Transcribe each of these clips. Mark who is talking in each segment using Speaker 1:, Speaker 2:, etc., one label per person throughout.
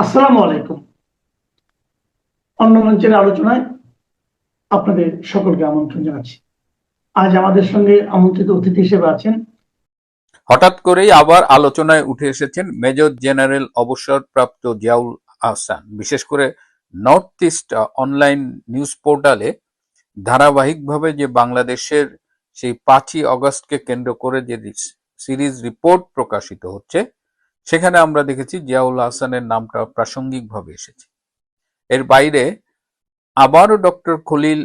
Speaker 1: আসসালামু আলাইকুম। অন্য মঞ্চের আলোচনায় আপনাদের সকলকে আমন্ত্রণ জানাচ্ছি। আজ আমাদের সঙ্গে আমন্ত্রিত অতিথি হিসেবে আছেন
Speaker 2: হঠাৎ করেই আবার আলোচনায় উঠে এসেছেন মেজর জেনারেল অবসরপ্রাপ্ত জিয়াউল আহসান। বিশেষ করে নর্থ ইস্ট অনলাইন নিউজ পোর্টালে ধারাবাহিকভাবে যে বাংলাদেশের সেই 5ই অগস্টকে কেন্দ্র করে যে সিরিজ রিপোর্ট প্রকাশিত হচ্ছে, সেখানে আমরা দেখেছি জিয়াউল আহসানের নামটা প্রাসঙ্গিকভাবে এসেছে। এর বাইরে আবারও ডক্টর খলিল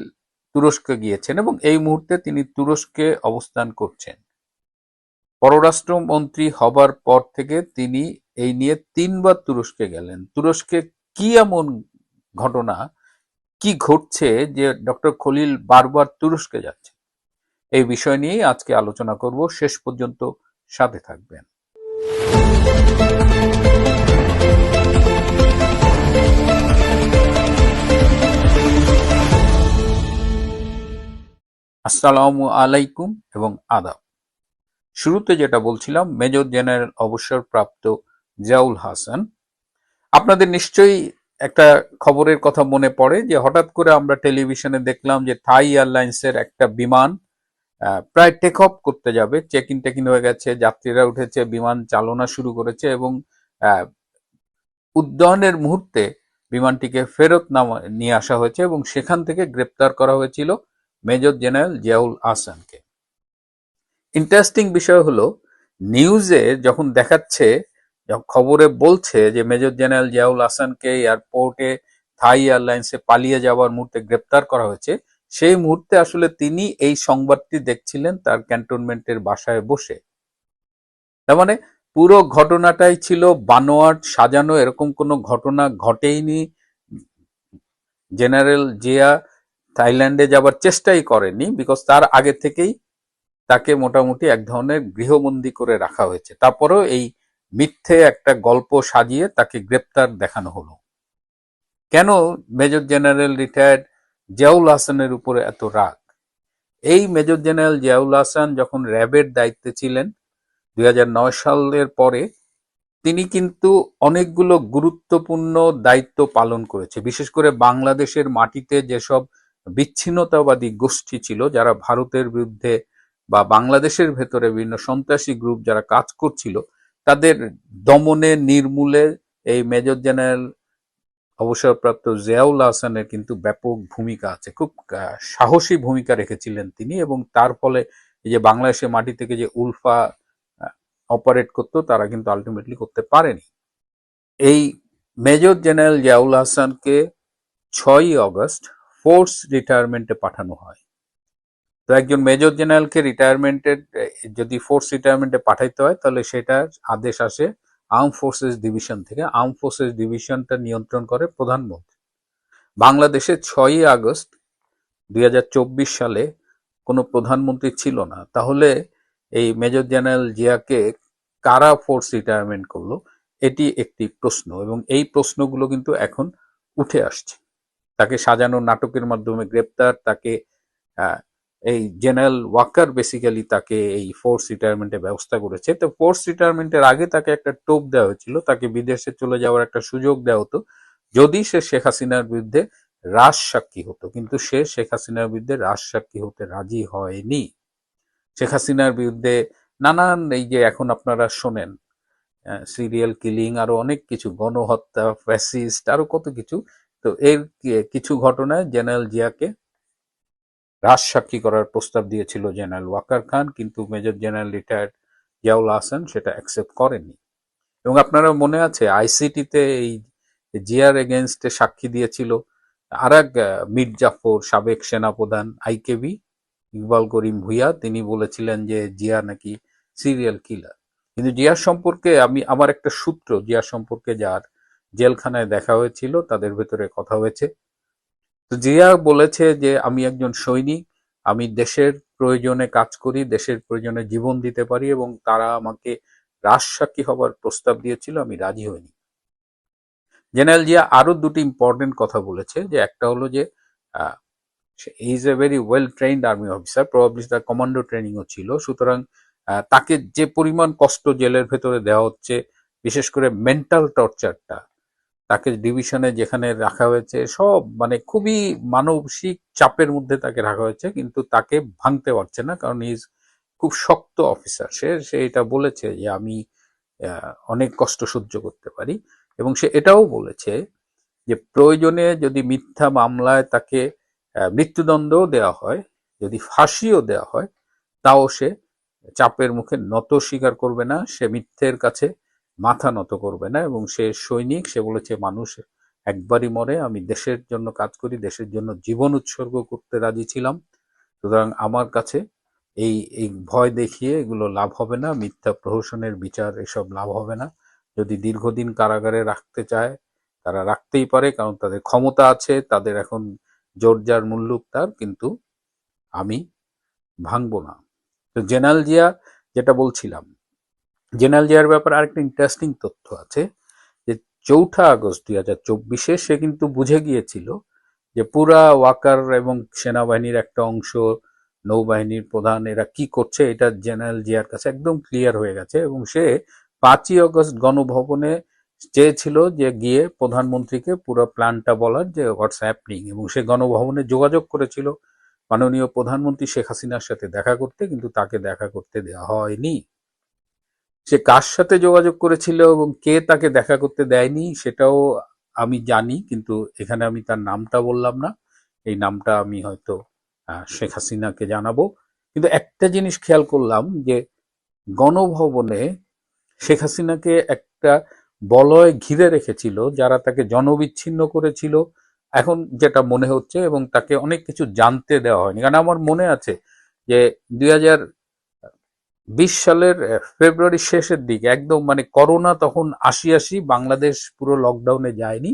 Speaker 2: তুরস্কে গিয়েছেন এবং এই মুহূর্তে তিনি তুরস্কে অবস্থান করছেন। পররাষ্ট্রমন্ত্রী হবার পর থেকে তিনি এই নিয়ে 3 বার তুরস্কে গেলেন। তুরস্কে কি এমন ঘটনা, কি ঘটছে যে ডক্টর খলিল বারবার তুরস্কে যাচ্ছে? এই বিষয় নিয়েই আজকে আলোচনা করব। শেষ পর্যন্ত সাথে থাকবেন। আসসালামু আলাইকুম এবং আদাব। শুরুতে যেটা বলছিলাম, মেজর জেনারেল অবসরপ্রাপ্ত জিয়াউল হাসান, আপনাদের নিশ্চয়ই একটা খবরের কথা মনে পড়ে যে হঠাৎ করে আমরা টেলিভিশনে দেখলাম যে থাই এয়ারলাইন্সের একটা বিমান প্রায় টেক অফ করতে যাবে, চেক ইন টেক ইন হয়ে গেছে, যাত্রীরা উঠেছে, বিমান চালনা শুরু করেছে এবং আহ, উড্ডয়নের মুহূর্তে বিমানটিকে ফেরত নিয়ে আসা হয়েছে এবং সেখান থেকে গ্রেপ্তার করা হয়েছিল মেজর জেনারেল জিয়াউল আহসানকে। ইন্টারেস্টিং বিষয় হলো, নিউজে যখন দেখাচ্ছে, খবরে বলছে যে মেজর জেনারেল জিয়াউল হাসানকে এয়ারপোর্টে থাই এয়ারলাইন্সে পালিয়ে যাওয়ার মুহূর্তে গ্রেপ্তার করা হয়েছে, সেই মুহূর্তে আসলে তিনি এই সংবাদটি দেখছিলেন তার ক্যান্টনমেন্টের বাসায় বসে। তার মানে পুরো ঘটনাটাই ছিল বানোয়াট, সাজানো, এরকম কোনো ঘটনা ঘটেইনি। জেনারেল জিয়া থাইল্যান্ডে যাবার চেষ্টাই করেনি, বিকজ তার আগে থেকেই তাকে মোটামুটি এক ধরনের গৃহবন্দী করে রাখা হয়েছে। তারপরেও এই মিথ্যে একটা গল্প সাজিয়ে তাকে গ্রেপ্তার দেখানো হলো। কেন মেজর জেনারেল রিটায়ার্ড জিয়াউল হাসানের উপরে এত রাগ? এই মেজর জেনারেল জিয়াউল হাসান যখন র্যাবের দায়িত্বে ছিলেন 2009 সালের পরে, তিনি কিন্তু অনেকগুলো গুরুত্বপূর্ণ দায়িত্ব পালন করেছে। বিশেষ করে বাংলাদেশের মাটিতে যেসব বিচ্ছিন্নতাবাদী গোষ্ঠী ছিল, যারা ভারতের বিরুদ্ধে বা বাংলাদেশের ভেতরে বিভিন্ন সন্ত্রাসী গ্রুপ যারা কাজ করছিল, তাদের দমনে, নির্মূলে এই মেজর জেনারেল অবসরপ্রাপ্ত জিয়াউল হাসানের কিন্তু ব্যাপক ভূমিকা আছে। খুব সাহসী ভূমিকা রেখেছিলেন তিনি এবং তার ফলে এই যে বাংলাদেশের মাটি থেকে যে উলফা অপারেট করতো, তারা কিন্তু আলটিমেটলি করতে পারেনি। এই মেজর জেনারেল জিয়াউল হাসানকে 6ই অগস্ট ফোর্স রিটায়ারমেন্টে পাঠানো হয়। তো একজন মেজর জেনারেলকে রিটায়ারমেন্টের, যদি ফোর্স রিটায়ারমেন্টে পাঠাইতে হয়, তাহলে সেটার আদেশ আসে আর্ম ফোর্সেস ডিভিশন থেকে। আর্ম ফোর্সেস ডিভিশনটা নিয়ন্ত্রণ করে প্রধানমন্ত্রী। বাংলাদেশে 6ই আগস্ট 2024 সালে কোনো প্রধানমন্ত্রী ছিল না, তাহলে এই মেজর জেনারেল জিয়াকে কারা ফোর্স রিটায়ারমেন্ট করলো, এটি একটি প্রশ্ন এবং এই প্রশ্নগুলো কিন্তু এখন উঠে আসছে। তাকে সাজানো নাটকের মাধ্যমে গ্রেপ্তার, তাকে এই জেনারেল ওয়াকার বেসিক্যালি তাকে এই ফোর্স রিটায়ারমেন্টের ব্যবস্থা করেছে। তো ফোর্স রিটায়ারমেন্টের আগে তাকে একটা টোপ দেওয়া হয়েছিল, তাকে বিদেশে চলে যাওয়ার একটা সুযোগ দেওয়া হতো যদি সে শেখ হাসিনার বিরুদ্ধে রাজসাক্ষী হতো, কিন্তু সে শেখ হাসিনার বিরুদ্ধে রাজসাক্ষী হতে রাজি হয়নি। শেখ হাসিনার বিরুদ্ধে নানান, এই যে এখন আপনারা শোনেন, সিরিয়াল কিলিং, আরো অনেক কিছু, গণহত্যা, ফ্যাসিস্ট, আরো কত কিছু। তো এর কিছু ঘটনায় জেনারেল জিয়াকে রাজসাক্ষী করার প্রস্তাব দিয়েছিল জেনারেল ওয়াকার খান, কিন্তু major general retired Ziaul Hasan সেটা অ্যাকসেপ্ট করেননি। এবং আপনারা মনে আছে, আইসিটিতে এই জিয়ার এগেনস্টে সাক্ষী দিয়েছিল আর এক মীর জাফর, সাবেক সেনাপ্রধান আইকেবি, ইকবাল করিম ভুইয়া। তিনি বলেছিলেন যে জিয়া নাকি সিরিয়াল কিলার। কিন্তু জিয়ার সম্পর্কে আমার একটা সূত্র, জিয়ার সম্পর্কে যার জেলখানায় দেখা হয়েছিল, তাদের ভেতরে কথা হয়েছে। তো জিয়া বলেছে যে আমি একজন সৈনিক, আমি দেশের প্রয়োজনে কাজ করি, দেশের প্রয়োজনে জীবন দিতে পারি, এবং তারা আমাকে রাজসাক্ষী হবার প্রস্তাব দিয়েছিল, আমি রাজি হইনি। জেনারেল জিয়া আরো দুটি ইম্পর্টেন্ট কথা বলেছে, যে একটা হলো যে he is a very well trained army officer, probably তার কমান্ডো ট্রেনিংও ছিল, সুতরাং তাকে যে পরিমাণ কষ্ট জেলের ভেতরে দেওয়া হচ্ছে, বিশেষ করে মেন্টাল টর্চারটা, তাকে ডিভিশনে যেখানে রাখা হয়েছে সব মানে খুবই মানসিক চাপের মধ্যে তাকে রাখা হয়েছে, কিন্তু তাকে ভাঙতে পারছে না, কারণ ইজ খুব শক্ত অফিসার। সে সে এটা বলেছে যে আমি অনেক কষ্ট সহ্য করতে পারি, এবং সে এটাও বলেছে যে প্রয়োজনে যদি মিথ্যা মামলায় তাকে মৃত্যুদণ্ডও দেওয়া হয়, যদি ফাঁসিও দেওয়া হয়, তাও সে চাপের মুখে নত স্বীকার করবে না, সে মিথ্যের কাছে মাথা নত করবে না। এবং সে সৈনিক, সে বলেছে মানুষ একবারই মরে, আমি দেশের জন্য কাজ করি, দেশের জন্য জীবন উৎসর্গ করতে রাজি ছিলাম, সুতরাং আমার কাছে এই এই ভয় দেখিয়ে এগুলো লাভ হবে না, মিথ্যা প্রহসনের বিচার এসব লাভ হবে না। যদি দীর্ঘদিন কারাগারে রাখতে চায় তারা রাখতেই পারে, কারণ তাদের ক্ষমতা আছে, তাদের এখন জোরজার মুল্লুক তার, কিন্তু আমি ভাঙবো না। তো জেনারেল জিয়া, যেটা বলছিলাম, জেনারেল জিয়ার ব্যাপারে আরেকটা ইন্টারেস্টিং তথ্য আছে যে 4 আগস্ট 2024 সে কিন্তু বুঝে গিয়েছিল যে পুরা ওয়াকার এবং সেনাবাহিনীর একটা অংশ, নৌবাহিনীর প্রধান, এরা কি করছে এটা জেনারেল জিয়ার কাছে একদম ক্লিয়ার হয়ে গেছে। এবং সে 5 আগস্ট গণভবনে চেয়েছিল যে গিয়ে প্রধানমন্ত্রীকে পুরো প্ল্যানটা বলার যে হোয়াটস হ্যাপনিং, এবং সে গণভবনে যোগাযোগ করেছিল মাননীয় প্রধানমন্ত্রী শেখ হাসিনার সাথে দেখা করতে, কিন্তু তাকে দেখা করতে দেওয়া হয়নি। সে কার সাথে যোগাযোগ করেছিল এবং কে তাকে দেখা করতে দেয়নি সেটাও আমি জানি, কিন্তু এখানে আমি তার নামটা বললাম না। এই নামটা আমি হয়তো শেখ হাসিনাকে জানাবো। কিন্তু একটা জিনিস খেয়াল করলাম যে গণভবনে শেখ হাসিনাকে একটা বলয় ঘিরে রেখেছিল, যারা তাকে জনবিচ্ছিন্ন করেছিল এখন যেটা মনে হচ্ছে, এবং তাকে অনেক কিছু জানতে দেওয়া হয়নি। কারণ আমার মনে আছে যে 2020 সালের ফেব্রুয়ারির শেষের দিকে একদম মানে করোনা তখন আসি আসি, বাংলাদেশ পুরো লকডাউনে যায়নি।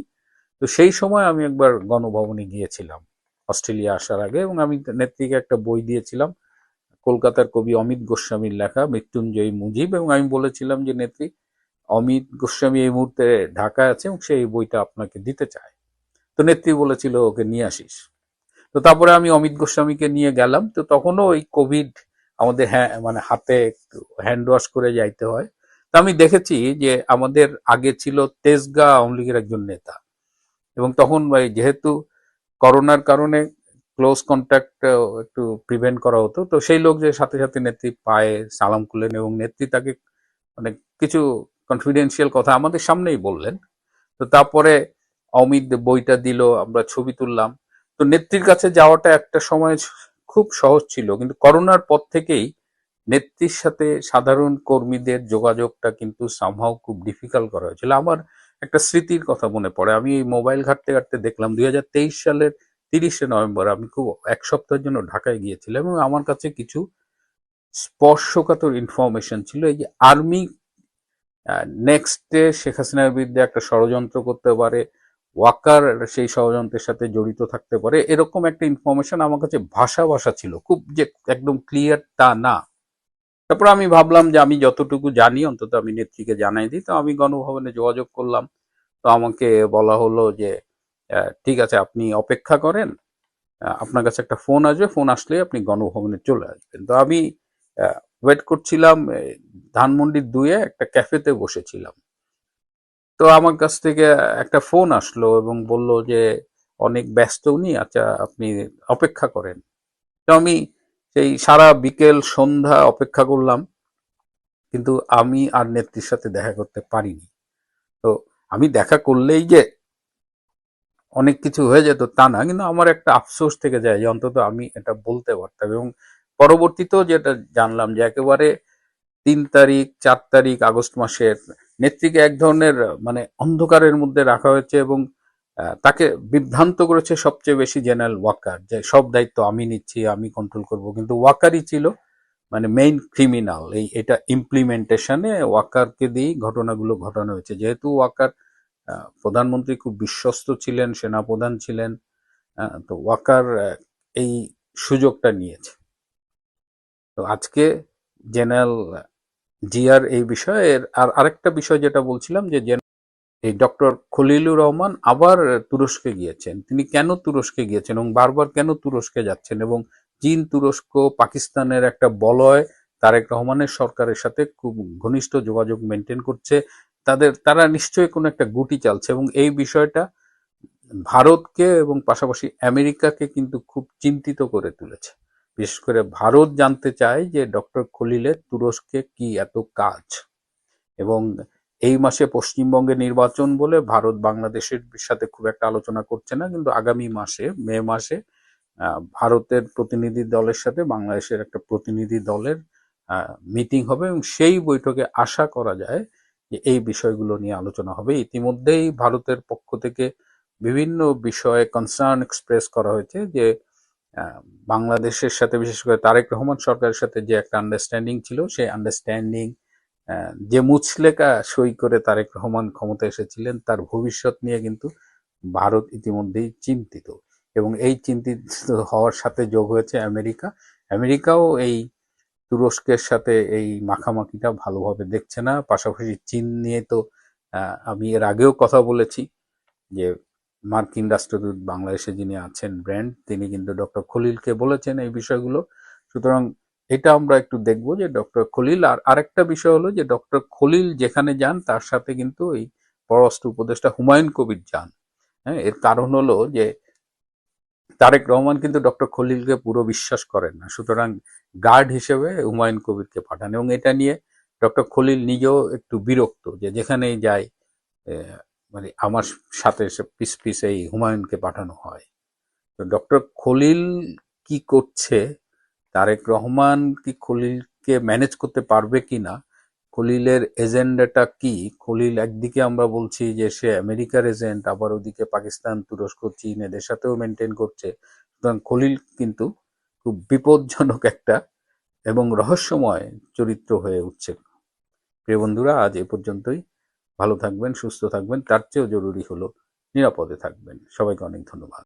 Speaker 2: তো সেই সময় আমি একবার গণভবনে গিয়েছিলাম অস্ট্রেলিয়া আসার আগে, এবং আমি নেত্রীকে একটা বই দিয়েছিলাম, কলকাতার কবি অমিত গোস্বামীর লেখা মৃত্যুঞ্জয়ী মুজিব, এবং আমি বলেছিলাম যে নেত্রী, অমিত গোস্বামী এই মুহূর্তে ঢাকায় আছে এবং সে এই বইটা আপনাকে দিতে চায়। তো নেত্রী বলেছিল ওকে নিয়ে আসিস। তো তারপরে আমি অমিত গোস্বামীকে নিয়ে গেলাম, তো তখনও ওই কোভিড আমাদের মানে হাতে একটু হ্যান্ড ওয়াশ করে যাইতে হয়। তো আমি দেখেছি যে আমাদের আগে ছিল তেজগাঁ আওয়ামী লীগের একজন নেতা, এবং তখন যেহেতু করোনার কারণে ক্লোজ কন্ট্যাক্ট একটু প্রিভেন্ট করা হতো, তো সেই লোক যে সাথে সাথে নেত্রী পায়ে সালাম করলেন, এবং নেত্রী তাকে মানে কিছু কনফিডেন্সিয়াল কথা আমাদের সামনেই বললেন। তো তারপরে অমিত বইটা দিল, আমরা ছবি তুললাম। তো নেত্রীর কাছে যাওয়াটা একটা সময় খুব সহজ ছিল, কিন্তু করোনার পর থেকেই নেত্রীর সাথে সাধারণ কর্মীদের যোগাযোগটা কিন্তু সামহাও খুব ডিফিকাল্ট করা হয়েছিল। আমার একটা স্মৃতির কথা মনে পড়ে, আমি এই মোবাইল ঘাটতে ঘাটতে দেখলাম 2023 সালের 30শে নভেম্বর আমি খুব এক সপ্তাহের জন্য ঢাকায় গিয়েছিলাম, এবং আমার কাছে কিছু স্পর্শকাতর ইনফরমেশন ছিল। এই যে আর্মি নেক্সট ডে শেখ হাসিনার বিরুদ্ধে একটা ষড়যন্ত্র করতে পারে, ওয়াকার সেই ষড়যন্ত্রের সাথে জড়িত থাকতে পারে, এরকম একটা ইনফরমেশন আমার কাছে ভাষা ভাষা ছিল, খুব যে একদম ক্লিয়ার তা না। তারপর আমি ভাবলাম যে আমি যতটুকু জানি অন্তত আমি নেত্রীকে জানাই দিই। তো আমি গণভবনে যোগাযোগ করলাম। তো আমাকে বলা হলো যে ঠিক আছে, আপনি অপেক্ষা করেন, আপনার কাছে একটা ফোন আসবে, ফোন আসলে আপনি গণভবনে চলে আসবেন। তো আমি ওয়েট করছিলাম, ধানমন্ডির 2-এ একটা ক্যাফেতে বসেছিলাম। তো আমার কাছ থেকে একটা ফোন আসলো এবং বলল যে অনেক ব্যস্ত উনি, আচ্ছা আপনি অপেক্ষা করেন। তো আমি সেই সারা বিকেল সন্ধ্যা অপেক্ষা করলাম, কিন্তু আমি আর নেত্রীর সাথে দেখা করতে পারিনি। তো আমি দেখা করলেই যে অনেক কিছু হয়ে যেত তা না, কিন্তু আমার একটা আফসোস থেকে যায় যে অন্তত আমি এটা বলতে পারতাম। এবং পরবর্তীতেও যেটা জানলাম যে একেবারে 3 তারিখ 4 তারিখ আগস্ট মাসের নেত্রীকে এক ধরনের মানে অন্ধকারের মধ্যে রাখা হয়েছে, এবং তাকে বিভ্রান্ত করেছে সবচেয়ে বেশি জেনারেল ওয়াকার, যে সব দায়িত্ব আমি নিচ্ছি, আমি কন্ট্রোল করব, কিন্তু ওয়াকারই ছিল মানে মেইন ক্রিমিনাল। এটা ইমপ্লিমেন্টেশনে ওয়াকারকে দিয়েই ঘটনাগুলো ঘটানো হয়েছে, যেহেতু ওয়াকার প্রধানমন্ত্রী খুব বিশ্বস্ত ছিলেন, সেনাপ্রধান ছিলেন। তো ওয়াকার এই সুযোগটা নিয়েছে। তো আজকে জেনারেল জিয়ার এই বিষয়ের আর আরেকটা বিষয় যেটা বলছিলাম যে এই ডক্টর খলিলুর রহমান আবার তুরস্কে গিয়েছেন। তিনি কেন তুরস্কে গিয়েছেন এবং বারবার কেন তুরস্কে যাচ্ছেন, এবং চীন, তুরস্ক, পাকিস্তানের একটা বলয় তারেক রহমানের সরকারের সাথে খুব ঘনিষ্ঠ যোগাযোগ মেনটেন করছে। তারা নিশ্চয়ই কোনো একটা গুটি চালছে, এবং এই বিষয়টা ভারতকে এবং পাশাপাশি আমেরিকাকে কিন্তু খুব চিন্তিত করে তুলেছে। বিশেষ করে ভারত জানতে চায় যে ডক্টর খলিলের তুরস্কে কি এত কাজ। এবং এই মাসে পশ্চিমবঙ্গে নির্বাচন বলে ভারত বাংলাদেশের সাথে খুব একটা আলোচনা করছে না, কিন্তু আগামী মাসে মে মাসে ভারতের প্রতিনিধি দলের সাথে বাংলাদেশের একটা প্রতিনিধি দলের মিটিং হবে, এবং সেই বৈঠকে আশা করা যায় যে এই বিষয়গুলো নিয়ে আলোচনা হবে। ইতিমধ্যেই ভারতের পক্ষ থেকে বিভিন্ন বিষয়ে কনসার্ন এক্সপ্রেস করা হয়েছে যে আহ, বাংলাদেশের সাথে, বিশেষ করে তারেক রহমান সরকারের সাথে যে একটা আন্ডারস্ট্যান্ডিং ছিল, সেই আন্ডারস্ট্যান্ডিং যে মুচলেকা সই করে তারেক রহমান ক্ষমতায় এসেছিলেন, তার ভবিষ্যৎ নিয়ে কিন্তু ভারত ইতিমধ্যেই চিন্তিত। এবং এই চিন্তিত হওয়ার সাথে যোগ হয়েছে আমেরিকা। আমেরিকাও এই তুরস্কের সাথে এই মাখামাখিটা ভালোভাবে দেখছে না। পাশাপাশি চীন নিয়ে তো আমি এর আগেও কথা বলেছি যে মার্কিন রাষ্ট্রদূত বাংলাদেশে যিনি আছেন ব্র্যান্ড, তিনি কিন্তু ডক্টর খলিলকে বলেছেন এই বিষয়গুলো। সুতরাং এটা আমরা একটু দেখব যে ডক্টর খলিল, আর আরেকটা বিষয় হলো যে ডক্টর খলিল যেখানে যান তার সাথে কিন্তু এই পররাষ্ট্র উপদেষ্টা হুমায়ুন কবির যান। হ্যাঁ, এর কারণ হলো যে তারেক রহমান কিন্তু ডক্টর খলিলকে পুরো বিশ্বাস করেন না, সুতরাং গার্ড হিসেবে হুমায়ুন কবিরকে পাঠান। এবং এটা নিয়ে ডক্টর খলিল নিজেও একটু বিরক্ত যে যেখানেই যায় মানে আমার সাথে পিস পিস এই হুমায়ুনকে পাঠানো হয়। তো ডক্টর খলিল কি করছে, তারেক রহমান কি খলিলকে ম্যানেজ করতে পারবে কিনা, খলিলের এজেন্ডাটা কি? খলিল একদিকে আমরা বলছি যে সে আমেরিকার এজেন্ট, আবার ওদিকে পাকিস্তান, তুরস্ক, চীন এদের সাথেও মেনটেন করছে। সুতরাং খলিল কিন্তু খুব বিপজ্জনক একটা এবং রহস্যময় চরিত্র হয়ে উঠছে। প্রিয় বন্ধুরা, আজ এ পর্যন্তই। ভালো থাকবেন, সুস্থ থাকবেন, তার চেয়েও জরুরি হলো নিরাপদে থাকবেন। সবাইকে অনেক ধন্যবাদ।